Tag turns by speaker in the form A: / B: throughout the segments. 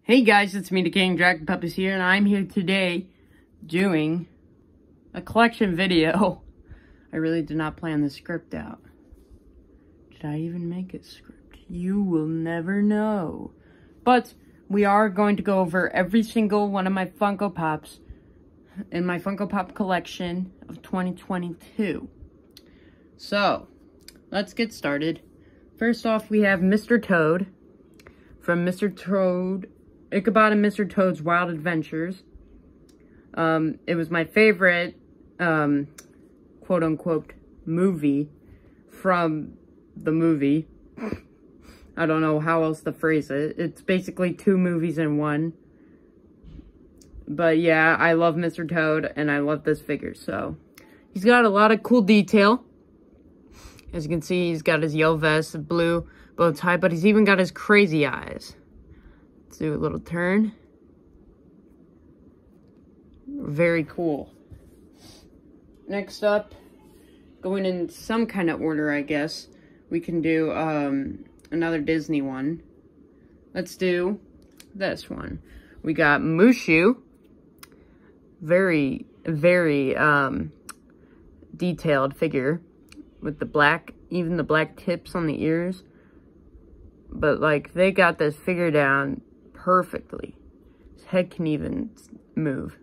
A: Hey guys, it's me, the King Dragon Puppies here, and I'm here today doing a collection video. I really did not plan the script out. Did I even make a script? You will never know. But we are going to go over every single one of my Funko Pops in my Funko Pop collection of 2022. So, let's get started. First off, we have Mr. Toad from Mr. Toad, Ichabod and Mr. Toad's Wild Adventures. It was my favorite, quote-unquote, movie from the movie. I don't know how else to phrase it. It's basically two movies in one. But yeah, I love Mr. Toad, and I love this figure, so. He's got a lot of cool detail. As you can see, he's got his yellow vest, blue bow tie, but he's even got his crazy eyes. Let's do a little turn. Very cool. Next up, going in some kind of order, I guess, we can do another Disney one. Let's do this one. We got Mushu. Very, very detailed figure with the black, even the black tips on the ears. But like, they got this figure down perfectly. His head can even move.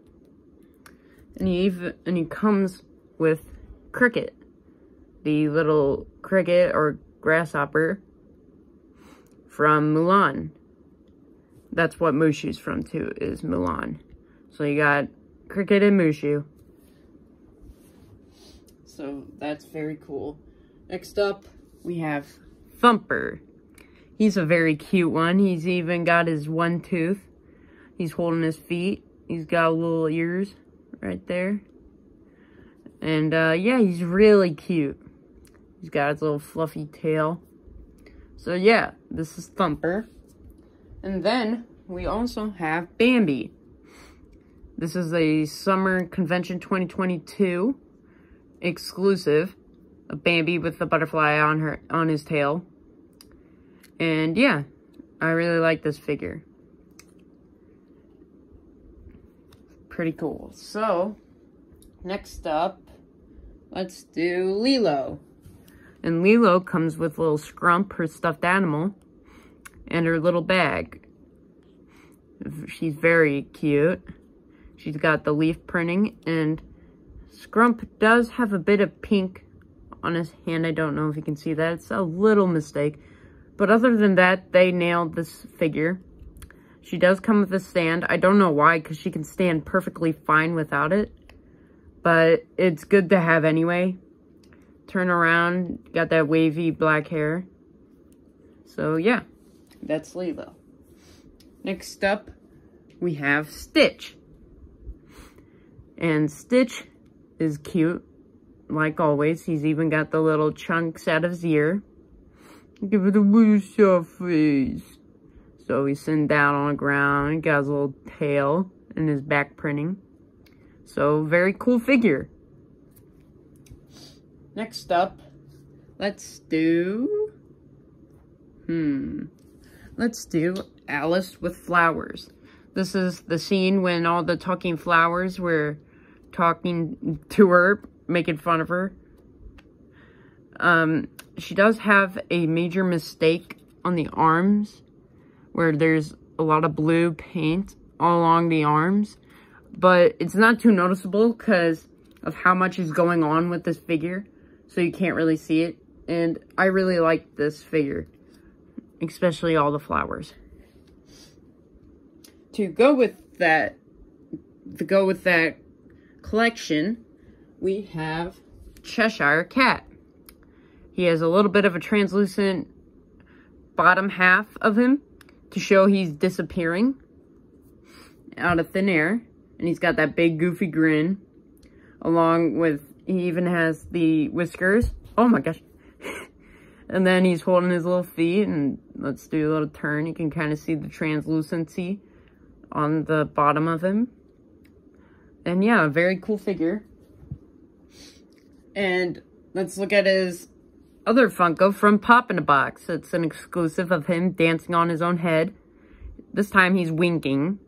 A: And he comes with Cricket, the little cricket or grasshopper from Mulan. That's what Mushu's from too, is Mulan. So you got Cricket and Mushu. So that's very cool. Next up, we have Thumper. He's a very cute one. He's even got his one tooth. He's holding his feet. He's got little ears right there. And yeah, he's really cute. He's got his little fluffy tail. So yeah, this is Thumper. And then we also have Bambi. This is a Summer Convention 2022 exclusive. A Bambi with the butterfly on his tail. And yeah, I really like this figure. Pretty cool. So, next up, let's do Lilo. And Lilo comes with little Scrump, her stuffed animal, and her little bag. She's very cute. She's got the leaf printing, and Scrump does have a bit of pink on his hand. I don't know if you can see that. It's a little mistake. But other than that, they nailed this figure. She does come with a stand. I don't know why, because she can stand perfectly fine without it. But it's good to have anyway. Turn around, got that wavy black hair. So yeah, that's Lilo. Next up, we have Stitch. And Stitch is cute, like always. He's even got the little chunks out of his ear. Give it a really soft face. So he's sitting down on the ground. He got his little tail and his back printing. So, very cool figure. Next up, let's do... Let's do Alice with Flowers. This is the scene when all the talking flowers were talking to her, making fun of her. She does have a major mistake on the arms, where there's a lot of blue paint all along the arms, but it's not too noticeable because of how much is going on with this figure, so you can't really see it, and I really like this figure, especially all the flowers. To go with that collection, we have Cheshire Cat. He has a little bit of a translucent bottom half of him to show he's disappearing out of thin air. And he's got that big goofy grin, along with, he even has the whiskers. Oh my gosh. And then he's holding his little feet, and let's do a little turn. You can kind of see the translucency on the bottom of him. And yeah, a very cool figure. And let's look at his other Funko from Pop in a Box. It's an exclusive of him dancing on his own head. This time he's winking.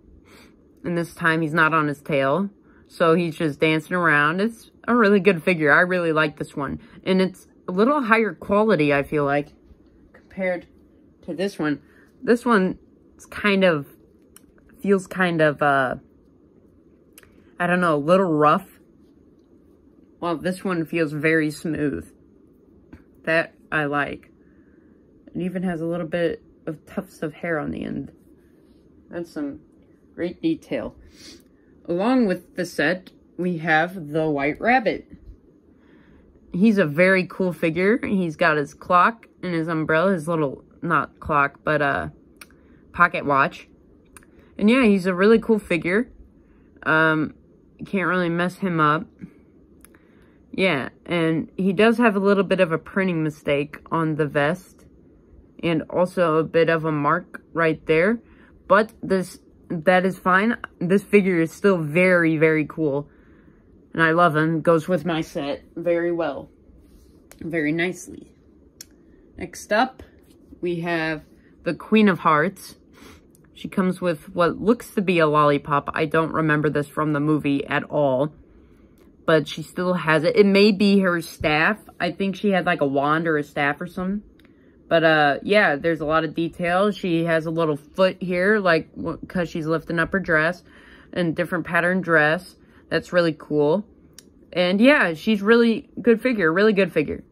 A: And this time he's not on his tail. So he's just dancing around. It's a really good figure. I really like this one. And it's a little higher quality, I feel like, compared to this one. This one is feels kind of, I don't know, a little rough. Well, this one feels very smooth. That I like. It even has a little bit of tufts of hair on the end. That's some great detail. Along with the set, we have the White Rabbit. He's a very cool figure. He's got his clock and his umbrella, his little, not clock, but pocket watch. And yeah, he's a really cool figure. You can't really mess him up. Yeah, and he does have a little bit of a printing mistake on the vest. And also a bit of a mark right there. But that is fine. This figure is still very, very cool. And I love him. Goes with my set very well. Very nicely. Next up, we have the Queen of Hearts. She comes with what looks to be a lollipop. I don't remember this from the movie at all. But she still has it. It may be her staff. I think she had like a wand or a staff or something. But, yeah, there's a lot of detail. She has a little foot here, like, because she's lifting up her dress. And different pattern dress. That's really cool. And, yeah, she's really good figure. Really good figure.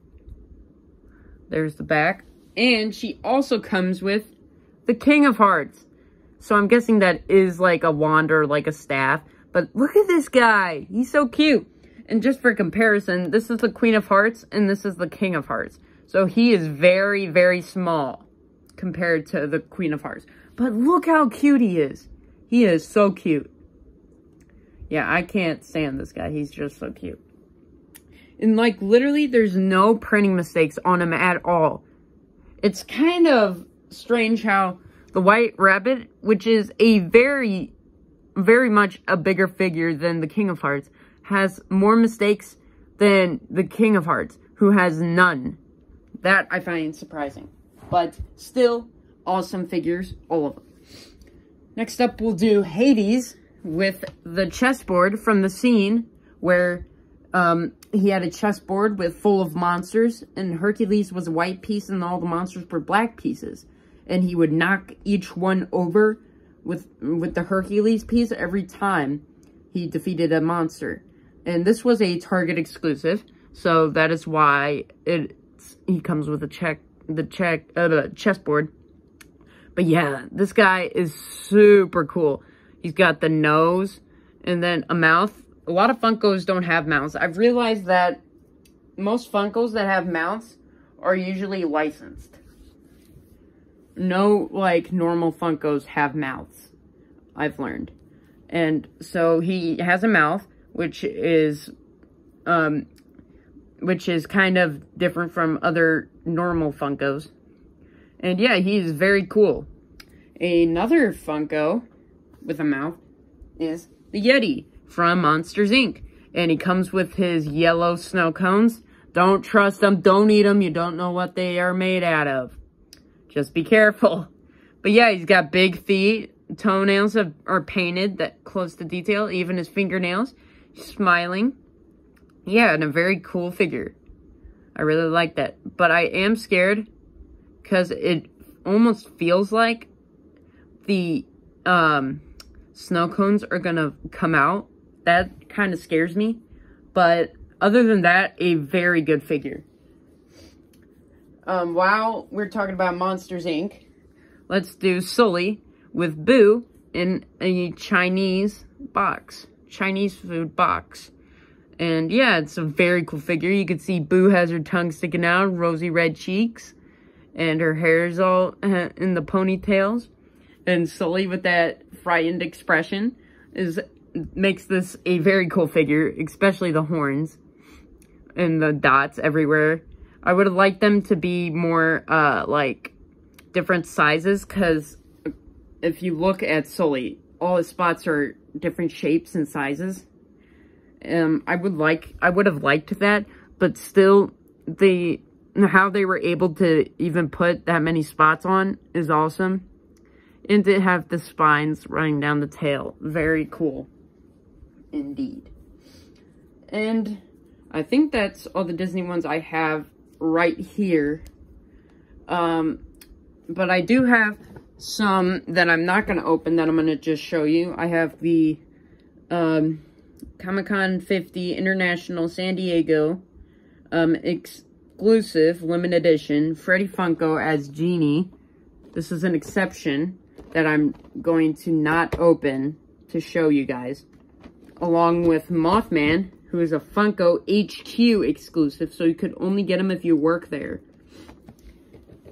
A: There's the back. And she also comes with the King of Hearts. So I'm guessing that is, like, a wand or, like, a staff. But look at this guy. He's so cute. And just for comparison, this is the Queen of Hearts, and this is the King of Hearts. So he is very, very small compared to the Queen of Hearts. But look how cute he is. He is so cute. Yeah, I can't stand this guy. He's just so cute. And, like, literally, there's no printing mistakes on him at all. It's kind of strange how the White Rabbit, which is a very, very much a bigger figure than the King of Hearts, has more mistakes than the King of Hearts, who has none. That I find surprising. But still, awesome figures, all of them. Next up, we'll do Hades with the chessboard from the scene where he had a chessboard full of monsters, and Hercules was a white piece and all the monsters were black pieces. And he would knock each one over with the Hercules piece every time he defeated a monster. And this was a Target exclusive, so that is why he comes with the chessboard. But yeah, this guy is super cool. He's got the nose and then a mouth. A lot of Funkos don't have mouths. I've realized that most Funkos that have mouths are usually licensed. No, like, normal Funkos have mouths, I've learned. And so he has a mouth, which is kind of different from other normal Funkos. And yeah, he's very cool. Another Funko with a mouth is the Yeti from Monsters, Inc. And he comes with his yellow snow cones. Don't trust them, don't eat them, you don't know what they are made out of. Just be careful. But yeah, he's got big feet. Toenails are painted that close to detail, even his fingernails. Smiling. Yeah, and a very cool figure. I really like that. But I am scared because it almost feels like the snow cones are gonna come out. That kind of scares me. But other than that, a very good figure. While we're talking about Monsters, Inc., let's do Sully with Boo in a Chinese food box. And yeah, it's a very cool figure. You can see Boo has her tongue sticking out, rosy red cheeks, and her hair's all in the ponytails. And Sully with that frightened expression makes this a very cool figure, especially the horns and the dots everywhere. I would have liked them to be more, like, different sizes, because if you look at Sully, all his spots are different shapes and sizes. I would have liked that, but still, how they were able to even put that many spots on is awesome. And to have the spines running down the tail. Very cool. Indeed. And I think that's all the Disney ones I have right here. But I do have some that I'm not going to open that I'm going to just show you. I have the Comic-Con 50 International San Diego exclusive limited edition Freddy Funko as Genie. This is an exception that I'm going to not open to show you guys. Along with Mothman, who is a Funko HQ exclusive, so you could only get him if you work there.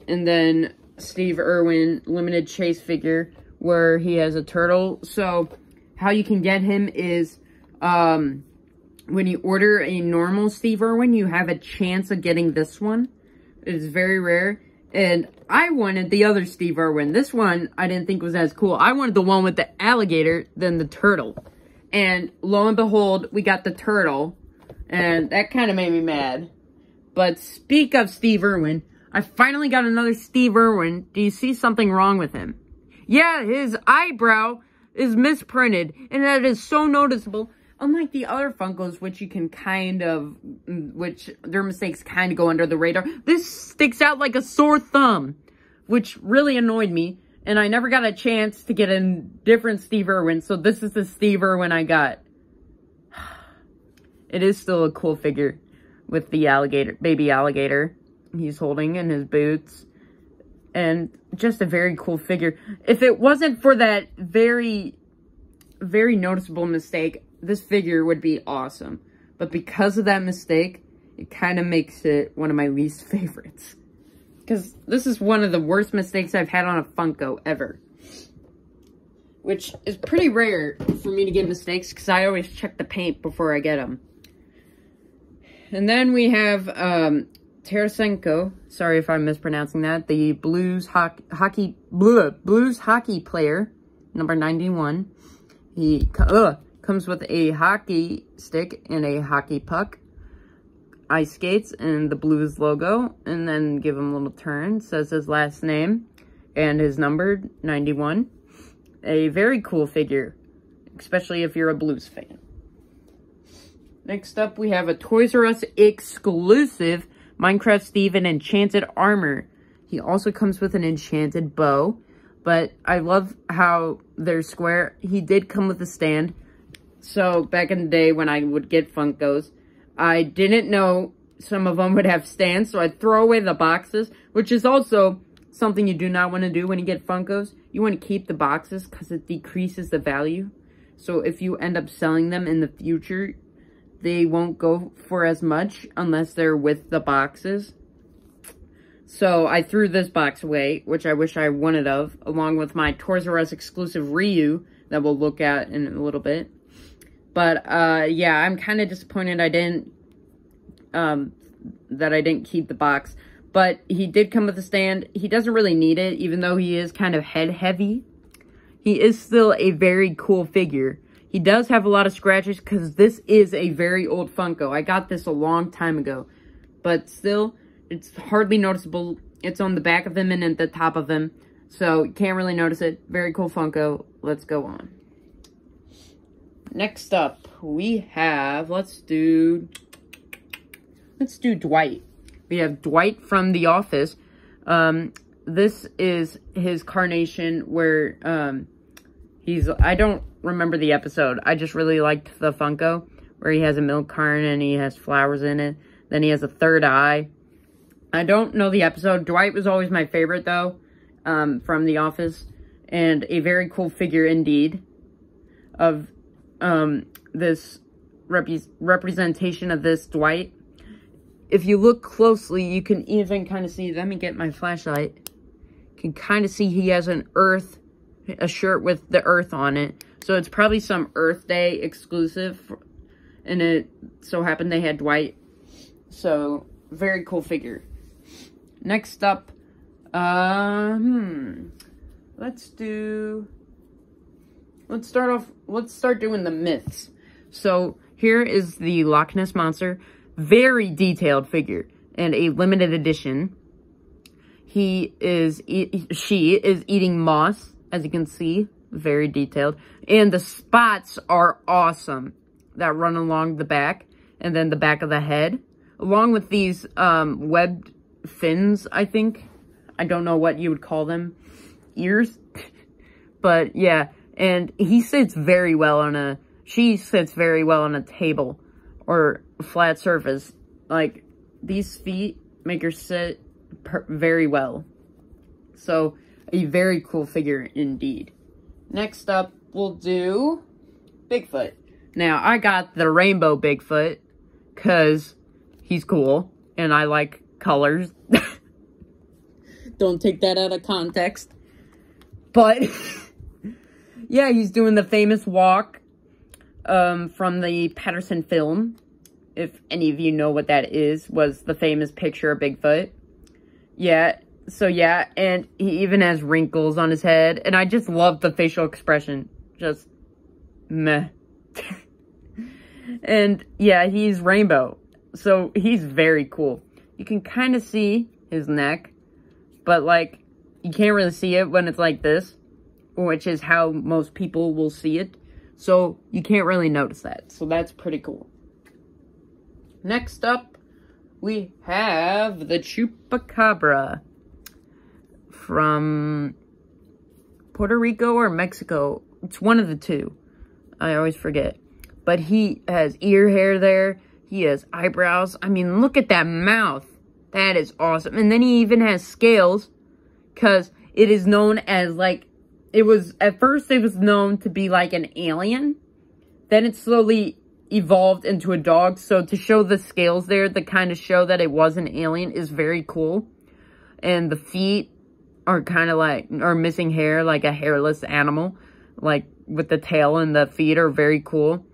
A: And then Steve Irwin limited chase figure, where he has a turtle. So how you can get him is when you order a normal Steve Irwin, you have a chance of getting this one. It is very rare. And I wanted the other Steve Irwin. This one I didn't think was as cool. I wanted the one with the alligator than the turtle. And lo and behold, we got the turtle. And that kind of made me mad. But speak of Steve Irwin, I finally got another Steve Irwin. Do you see something wrong with him? Yeah, his eyebrow is misprinted. And that is so noticeable. Unlike the other Funkos, which you can which their mistakes kind of go under the radar. This sticks out like a sore thumb, which really annoyed me. And I never got a chance to get a different Steve Irwin, so this is the Steve Irwin I got. It is still a cool figure with the alligator, baby alligator he's holding in his boots. And just a very cool figure. If it wasn't for that very, very noticeable mistake, this figure would be awesome. But because of that mistake, it kind of makes it one of my least favorites. Because this is one of the worst mistakes I've had on a Funko ever. Which is pretty rare for me to get mistakes, because I always check the paint before I get them. And then we have Tarasenko, sorry if I'm mispronouncing that, the Blues hockey player, number 91. He comes with a hockey stick and a hockey puck, ice skates, and the Blues logo, and then give him a little turn. Says his last name and his number, 91. A very cool figure, especially if you're a Blues fan. Next up, we have a Toys R Us exclusive Minecraft Steve in enchanted armor. He also comes with an enchanted bow, but I love how they're square. He did come with a stand. So back in the day when I would get Funkos, I didn't know some of them would have stands, so I'd throw away the boxes, which is also something you do not want to do when you get Funkos. You want to keep the boxes because it decreases the value. So if you end up selling them in the future, they won't go for as much unless they're with the boxes. So I threw this box away, which I wish I wanted of, along with my Toys R Us exclusive Ryu that we'll look at in a little bit. But yeah, I'm kind of disappointed I didn't keep the box. But he did come with a stand. He doesn't really need it, even though he is kind of head heavy. He is still a very cool figure. He does have a lot of scratches because this is a very old Funko. I got this a long time ago. But still, it's hardly noticeable. It's on the back of him and at the top of him. So, you can't really notice it. Very cool Funko. Let's go on. Next up, we have, let's do Dwight. We have Dwight from The Office. This is his carnation where, I don't remember the episode. I just really liked the Funko where he has a milk carton and he has flowers in it. Then he has a third eye. I don't know the episode. Dwight was always my favorite though, from The Office. And a very cool figure indeed of this representation of this Dwight. If you look closely, you can even kind of see, let me get my flashlight. You can kind of see he has a shirt with the Earth on it. So it's probably some Earth Day exclusive. And it so happened they had Dwight. So, very cool figure. Next up, let's start doing the myths. So, here is the Loch Ness Monster. Very detailed figure. And a limited edition. She is eating moss. as you can see, very detailed. And the spots are awesome that run along the back and then the back of the head, along with these webbed fins, I think. I don't know what you would call them. Ears? But yeah, and she sits very well on a table or flat surface. Like, these feet make her sit very well. So, a very cool figure indeed. Next up, we'll do Bigfoot. Now, I got the rainbow Bigfoot because he's cool and I like colors. Don't take that out of context. But, yeah, he's doing the famous walk from the Patterson film. If any of you know what that is, was the famous picture of Bigfoot. Yeah, so yeah, and he even has wrinkles on his head. And I just love the facial expression. Just, meh. And, yeah, he's rainbow. So, he's very cool. You can kind of see his neck. But, like, you can't really see it when it's like this, which is how most people will see it. So, you can't really notice that. So, that's pretty cool. Next up, we have the Chupacabra from Puerto Rico or Mexico. It's one of the two. I always forget. But he has ear hair there. He has eyebrows. I mean, look at that mouth. That is awesome. And then he even has scales, because it is known as, like, at first it was known to be like an alien. Then it slowly evolved into a dog. So to show the scales there, to kind of show that it was an alien, is very cool. And the feet are kind of like, are missing hair, like a hairless animal. Like, with the tail and the feet are very cool.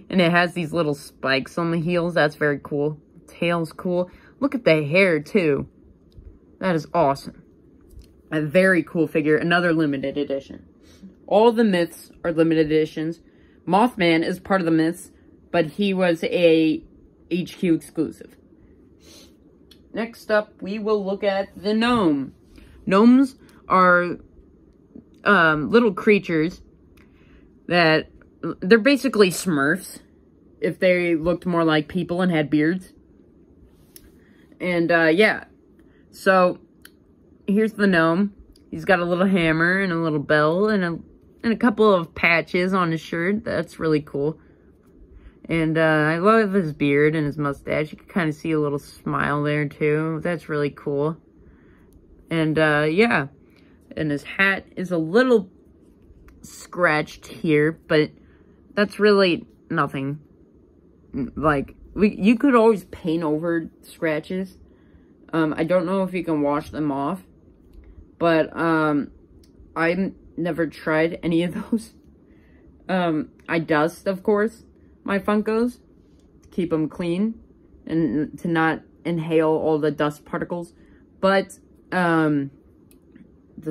A: And it has these little spikes on the heels. That's very cool. The tail's cool. Look at the hair, too. That is awesome. A very cool figure. Another limited edition. All the myths are limited editions. Mothman is part of the myths, but he was a HQ exclusive. Next up, we will look at the gnome. Gnomes are little creatures that... They're basically Smurfs, if they looked more like people and had beards. And, yeah. So, here's the gnome. He's got a little hammer and a little bell and a couple of patches on his shirt. That's really cool. And, I love his beard and his mustache. You can kind of see a little smile there, too. That's really cool. And, yeah. And his hat is a little scratched here, but that's really nothing. Like, you could always paint over scratches. I don't know if you can wash them off. But, I've never tried any of those. I dust, of course, my Funkos to keep them clean and to not inhale all the dust particles. But, the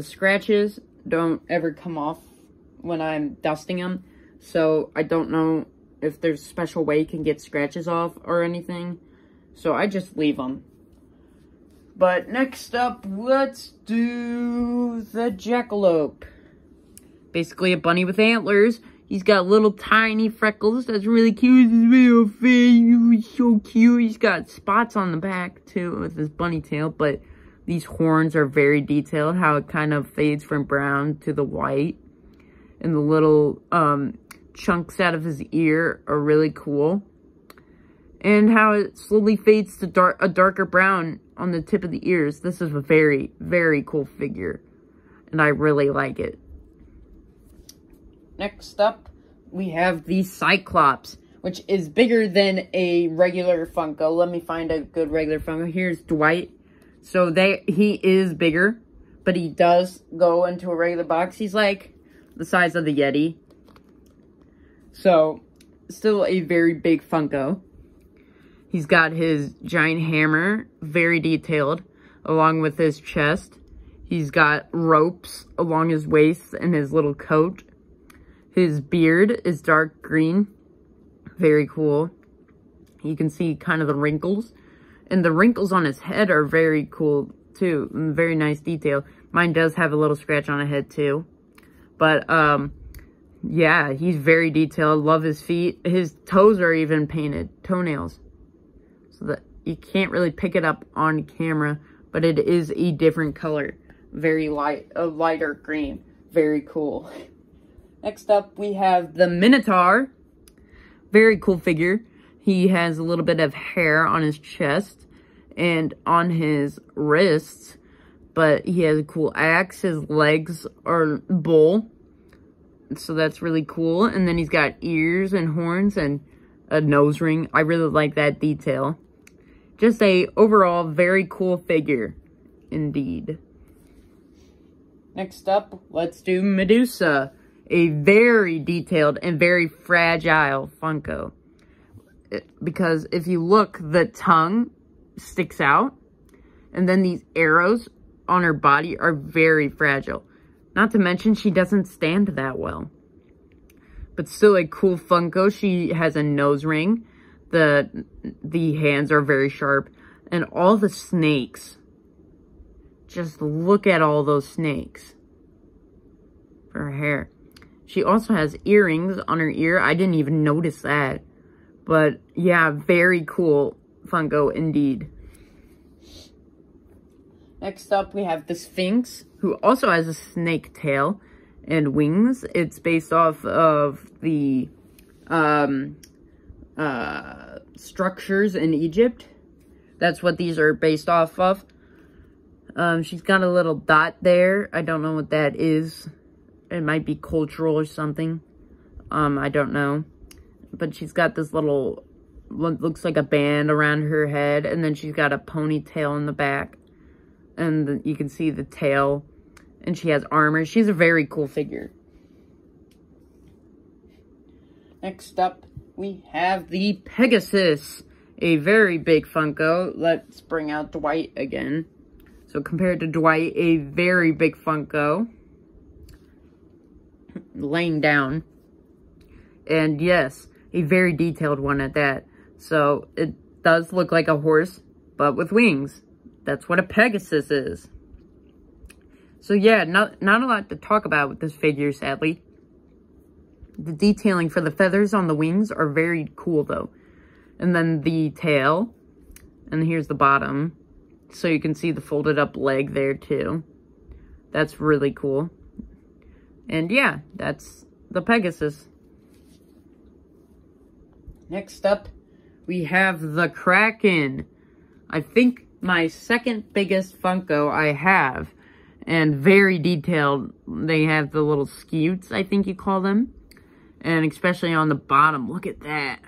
A: scratches don't ever come off when I'm dusting them. So, I don't know if there's a special way you can get scratches off or anything. So, I just leave them. But next up, let's do the Jackalope. Basically a bunny with antlers. He's got little tiny freckles. That's really cute. His little face, he's so cute. He's got spots on the back, too, with his bunny tail. But these horns are very detailed. How it kind of fades from brown to the white. And the little chunks out of his ear are really cool. And how it slowly fades to a darker brown on the tip of the ears. This is a very, very cool figure. And I really like it. Next up, we have the Cyclops, which is bigger than a regular Funko. Let me find a good regular Funko. Here's Dwight. So he is bigger, but he does go into a regular box. He's like the size of the Yeti. So, still a very big Funko. He's got his giant hammer, very detailed, along with his chest. He's got ropes along his waist and his little coat. His beard is dark green. Very cool. You can see kind of the wrinkles. And the wrinkles on his head are very cool, too. Very nice detail. Mine does have a little scratch on the head, too. But, yeah, he's very detailed. Love his feet. His toes are even painted. Toenails. So that you can't really pick it up on camera, but it is a different color. Very light, a lighter green. Very cool. Next up, we have the Minotaur. Very cool figure. He has a little bit of hair on his chest and on his wrists, but he has a cool axe. His legs are bull, so that's really cool. And then he's got ears and horns and a nose ring. I really like that detail. Just a overall very cool figure, indeed. Next up, let's do Medusa. A very detailed and very fragile Funko. Because if you look, the tongue sticks out. And then these arrows on her body are very fragile. Not to mention, she doesn't stand that well. But still a cool Funko. She has a nose ring. The hands are very sharp. And all the snakes. Just look at all those snakes. For her hair. She also has earrings on her ear. I didn't even notice that. But, yeah, very cool Funko indeed. Next up, we have the Sphinx, who also has a snake tail and wings. It's based off of the structures in Egypt. That's what these are based off of. She's got a little dot there. I don't know what that is. It might be cultural or something. I don't know. But she's got this little, looks like a band around her head. And then she's got a ponytail in the back. And you can see the tail. And she has armor. She's a very cool figure. Next up, we have the Pegasus. A very big Funko. Let's bring out Dwight again. So compared to Dwight, a very big Funko. Laying down. And yes, a very detailed one at that. So it does look like a horse, but with wings. That's what a Pegasus is. So yeah, not a lot to talk about with this figure, sadly. The detailing for the feathers on the wings are very cool, though. And then the tail. And here's the bottom. So you can see the folded up leg there, too. That's really cool. And yeah, that's the Pegasus. Next up, we have the Kraken. I think my second biggest Funko I have. And very detailed. They have the little scutes, I think you call them. And especially on the bottom, look at that.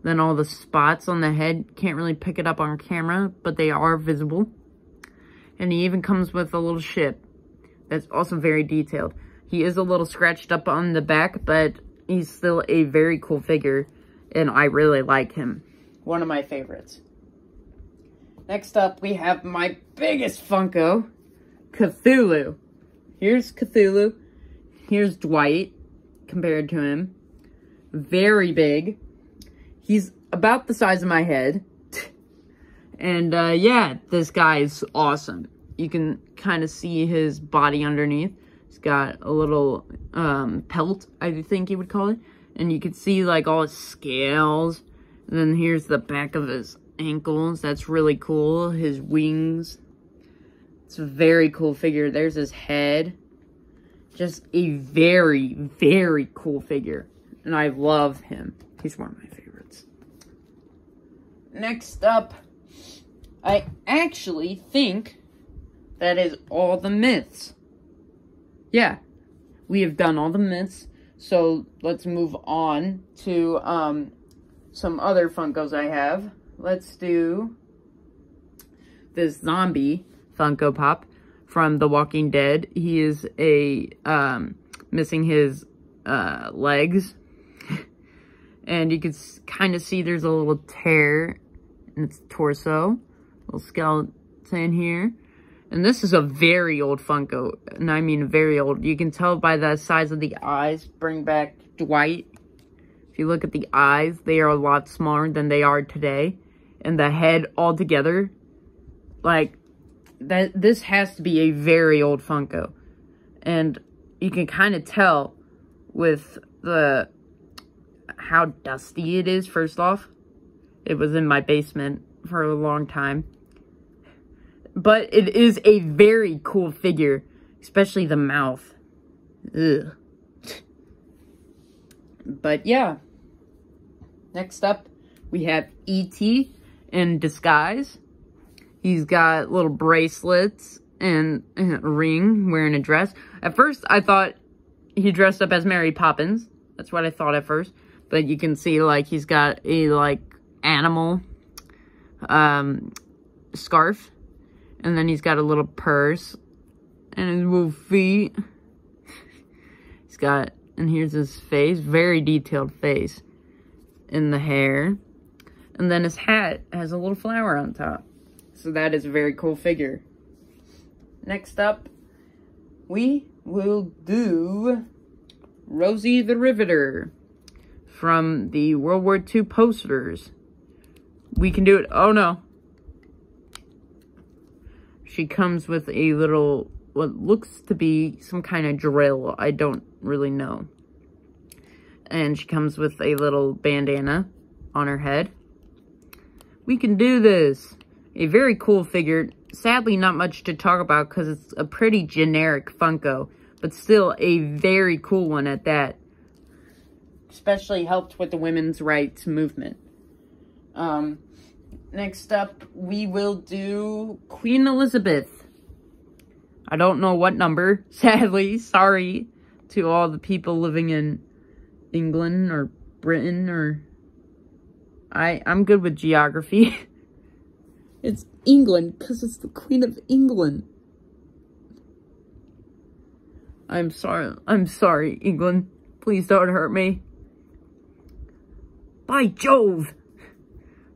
A: Then all the spots on the head, can't really pick it up on camera, but they are visible. And he even comes with a little ship. That's also very detailed. He is a little scratched up on the back, but he's still a very cool figure. And I really like him. One of my favorites. Next up, we have my biggest Funko, Cthulhu. Here's Cthulhu. Here's Dwight, compared to him. Very big. He's about the size of my head. And, yeah, this guy is awesome. You can kind of see his body underneath. He's got a little, pelt, I think you would call it. And you can see, like, all his scales. And then here's the back of his ankles. That's really cool. His wings. It's a very cool figure. There's his head. Just a very, very cool figure. And I love him. He's one of my favorites. Next up, I actually think that is all the myths. Yeah, we have done all the myths. So let's move on to some other Funkos I have. Let's do this zombie Funko Pop from The Walking Dead. He is missing his legs. And you can kind of see there's a little tear in its torso. Little skeleton here. And this is a very old Funko. And I mean very old. You can tell by the size of the eyes. Bring back Dwight. If you look at the eyes, they are a lot smaller than they are today. And the head altogether, like, this has to be a very old Funko. And you can kind of tell with how dusty it is, first off. It was in my basement for a long time. But it is a very cool figure, especially the mouth. Ugh. But yeah. Next up, we have E.T. in disguise. He's got little bracelets and a ring, wearing a dress. At first, I thought he dressed up as Mary Poppins. That's what I thought at first. But you can see, like, he's got a, like, animal scarf. And then he's got a little purse. And his little feet. He's got, and here's his face. Very detailed face. In the hair. And then his hat has a little flower on top. So that is a very cool figure. Next up, we will do Rosie the Riveter from the World War II posters. We can do it. Oh no. She comes with a little, what looks to be some kind of drill. I don't really know. And she comes with a little bandana on her head. We can do this. A very cool figure. Sadly, not much to talk about because it's a pretty generic Funko. But still a very cool one at that. Especially helped with the women's rights movement. Next up, we will do Queen Elizabeth. I don't know what number, sadly. Sorry to all the people living in England or Britain or... I'm good with geography. It's England, because it's the Queen of England. I'm sorry, England. Please don't hurt me. By Jove!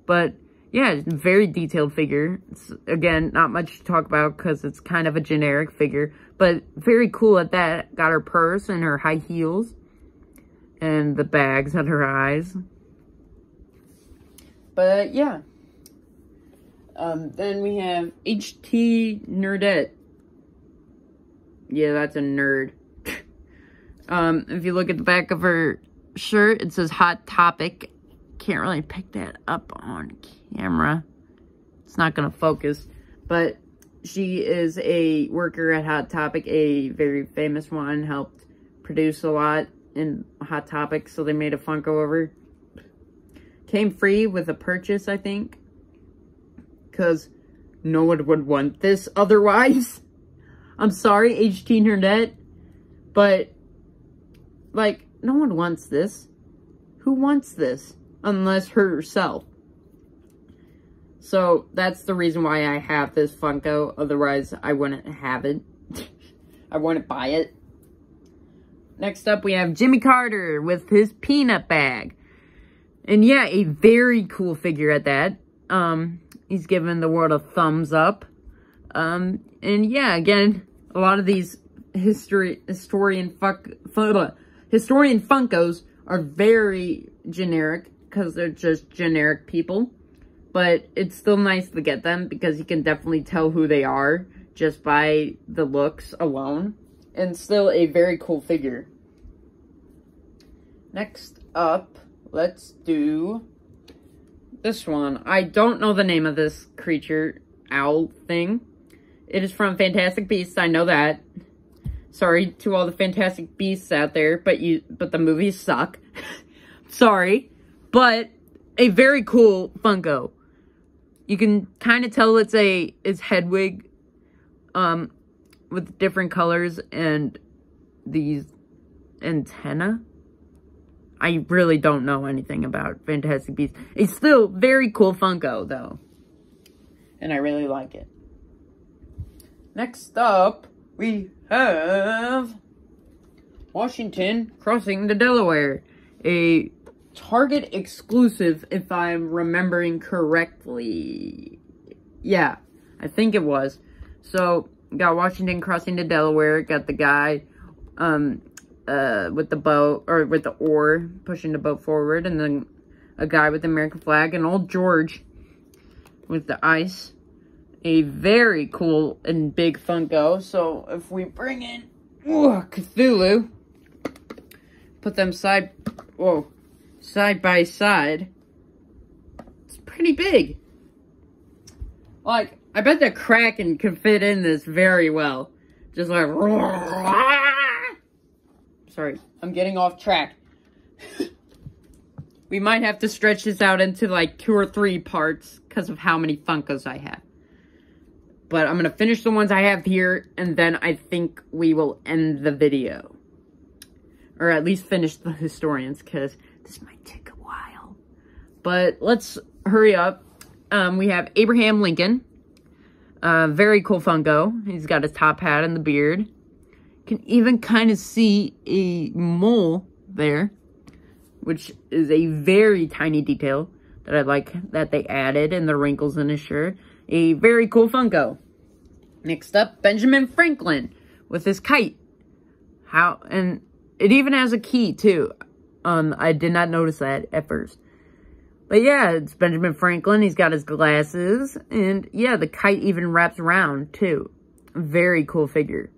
A: But, yeah, it's a very detailed figure. It's, again, not much to talk about, because it's kind of a generic figure. But, very cool at that. Got her purse and her high heels. And the bags on her eyes. But, yeah. Then we have H.T. Nerdette. Yeah, that's a nerd. If you look at the back of her shirt, it says Hot Topic. Can't really pick that up on camera. It's not gonna focus. But she is a worker at Hot Topic, a very famous one. Helped produce a lot in Hot Topic, so they made a Funko of her. Came free with a purchase, I think. Because no one would want this otherwise. I'm sorry, H.T. Nerdette. But, like, no one wants this. Who wants this? Unless herself. So, that's the reason why I have this Funko. Otherwise, I wouldn't have it. I wouldn't buy it. Next up, we have Jimmy Carter with his peanut bag. And yeah, a very cool figure at that. He's giving the world a thumbs up. And yeah, again, a lot of these historian Funkos are very generic because they're just generic people. But it's still nice to get them because you can definitely tell who they are just by the looks alone. And still a very cool figure. Next up, let's do this one. I don't know the name of this creature, owl thing. It is from Fantastic Beasts, I know that. Sorry to all the Fantastic Beasts out there, but the movies suck. Sorry. But a very cool Funko. You can kind of tell it's Hedwig with different colors and these antenna. I really don't know anything about Fantastic Beasts. It's still very cool Funko, though. And I really like it. Next up, we have Washington crossing the Delaware. A Target exclusive, if I'm remembering correctly. Yeah, I think it was. So, got Washington crossing the Delaware. Got the guy, with the boat, or with the oar, pushing the boat forward, and then a guy with the American flag, and old George with the ice. A very cool and big Funko. So if we bring in Cthulhu. Put them side by side. It's pretty big. Like, I bet the Kraken could fit in this very well. Just like... Sorry, I'm getting off track. We might have to stretch this out into like 2 or 3 parts because of how many Funkos I have. But I'm going to finish the ones I have here, and then I think we will end the video. Or at least finish the historians, because this might take a while. But let's hurry up. We have Abraham Lincoln. Very cool Funko. He's got his top hat and the beard. Can even kind of see a mole there, which is a very tiny detail that I like that they added, and the wrinkles in his shirt. A very cool Funko. Next up, Benjamin Franklin with his kite. And it even has a key too. I did not notice that at first. But yeah, it's Benjamin Franklin. He's got his glasses, and yeah, the kite even wraps around too. Very cool figure.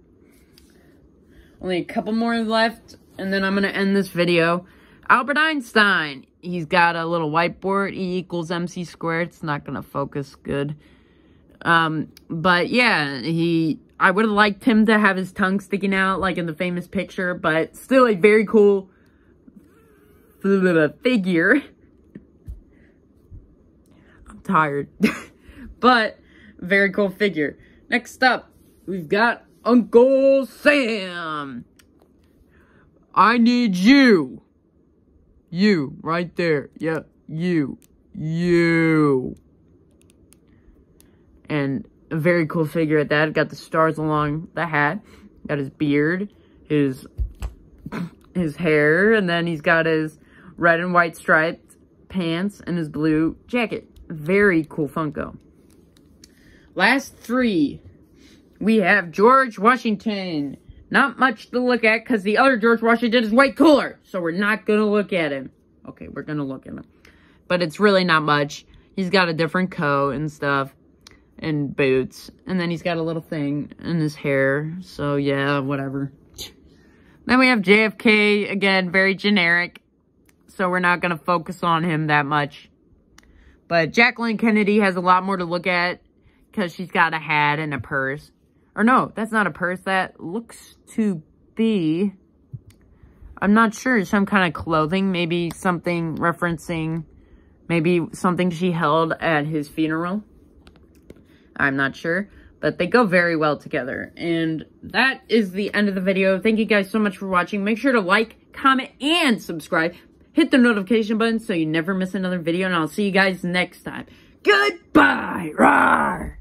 A: Only a couple more left, and then I'm going to end this video. Albert Einstein. He's got a little whiteboard. E equals MC squared. It's not going to focus good. But yeah, I would have liked him to have his tongue sticking out like in the famous picture, but still a very cool figure. I'm tired. But, very cool figure. Next up, we've got Uncle Sam. I need you. You, right there. Yeah, you. And a very cool figure at that. Got the stars along the hat. Got his beard, his hair, and then he's got his red and white striped pants and his blue jacket. Very cool Funko. Last 3. We have George Washington. Not much to look at because the other George Washington is way cooler. So we're not going to look at him. Okay, we're going to look at him. But it's really not much. He's got a different coat and stuff. And boots. And then he's got a little thing in his hair. So yeah, whatever. Then we have JFK. Again, very generic. So we're not going to focus on him that much. But Jacqueline Kennedy has a lot more to look at. Because she's got a hat and a purse. Or no, that's not a purse. That looks to be... I'm not sure. Some kind of clothing. Maybe something referencing... Maybe something she held at his funeral. I'm not sure. But they go very well together. And that is the end of the video. Thank you guys so much for watching. Make sure to like, comment, and subscribe. Hit the notification button so you never miss another video. And I'll see you guys next time. Goodbye! Rawr!